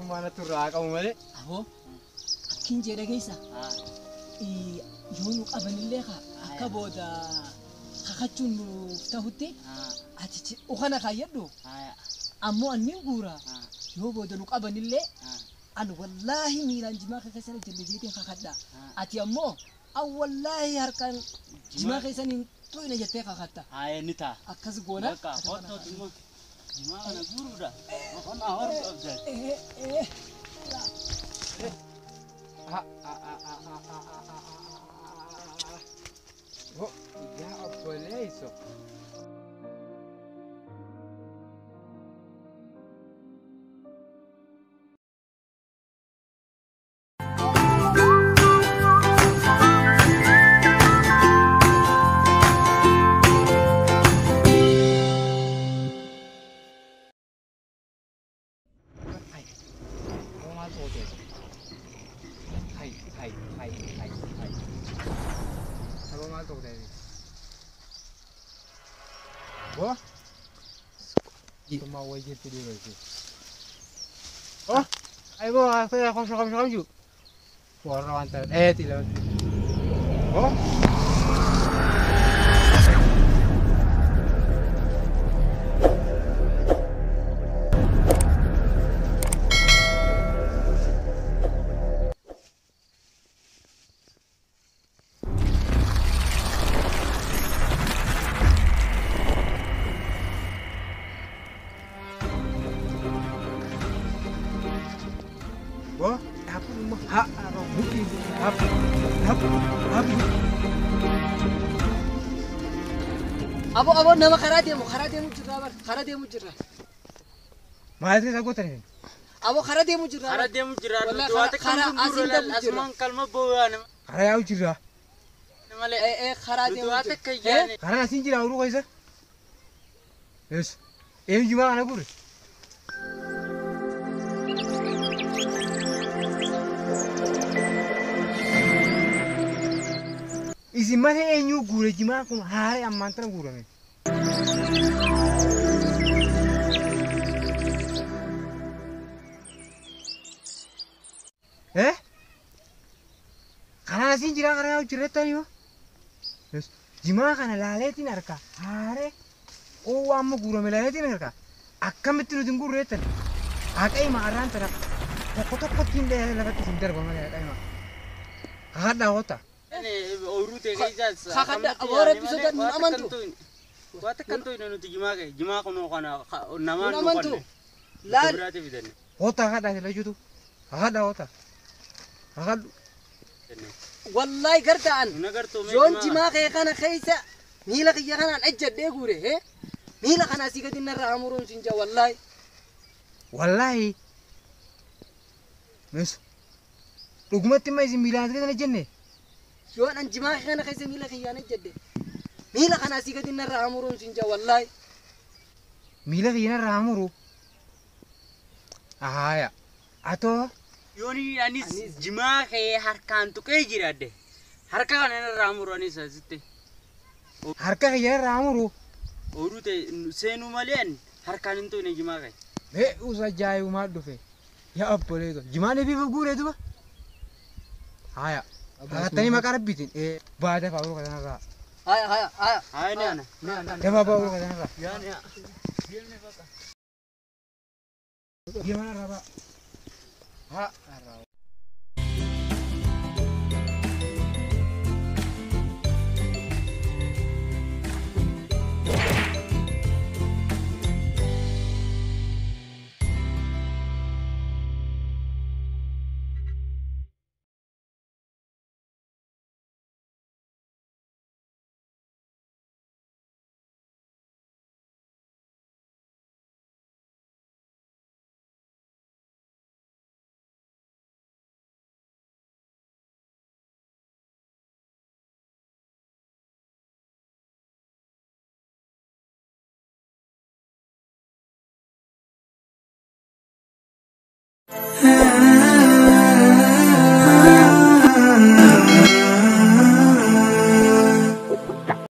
mana turraa qabu malee. Aboo akkin jedhe keessa yoo nu qabanillee akka booda kakachuun nuuf ta'utti ati ukana kaayyadhu ammoo annin guura yoo booda nu qabanillee an wallaahi miilaan jimaa keessan jallijiitiin kakadha ati ammoo an wallaahi harkaan jimaa keessaniin tuyna jettee kakatta. Ni ta'a. Akkas goona. Jimaa kana guuruudha. Qonnaa horuu qabdan. Oh, ya obboleesso. Wah, cuma wajib tu dia lagi. Oh, ayo aku kamu juga. Warna antar, tidak. Oh. Wah, aku mah bukti. Aku. Abo nama karate mu jirra bar karate mu jirra. Mahal aku tadi. Abo karate mu jirra. Karate mu jirra. Tuwate kan gurula asman kalma bawa. Karaya aku jirra. Namale karate mu tuwate kayane. Karena asin jirra uru kaisa. Yes. Juga anak gur. Isi mana enyu gure jima aku hari amantan gure nih. Karena nasi jira karena aku cerita nih mah. Terus jima karena laletin arka hari. Oh amu gure melaletin arka. Akam itu nutin gure itu. Akai maran terak. Pokok tindak lewat sebentar banget ya kai mah. Ada hota. Urute kejas. Kakada awal episode naman tu. Wate kanto ino nuti jima kono kana naman tu. Lal. Hota kada sila jutu. Ada hota. Akad. Wallahi gartaan. Nagarto me. Zon jima kaya kana kaisa. Mila kaya kana ajjad de gure he. Mila kana sigatin na ramurun sinja wallahi. Wallahi. Mes. Lugumati mai sembilan kita na jenne. Yoon an jimaa kana keessa miila kiyyaana jedhe miila kana asii gadi narraa hamuruun sin jaa wallaahi miila kiyyaana hamuru ahaya ato Yooni anis jimaa kee harkaan tuqee jiraadde harka kana narraa hamuru anis asitti harka kiyyaana hamuru Urute seenu maleen harkaan hin tuqne jimaa kee usa jaayu maa dhufe yaa obboleeto jimaan eebifa guuree duba haya Tani makan bitin, baada Pak Uru katanya kak. Hai ni ana. Coba Pak Uru katanya kak. Ya ni. Gimana Pak? Ha,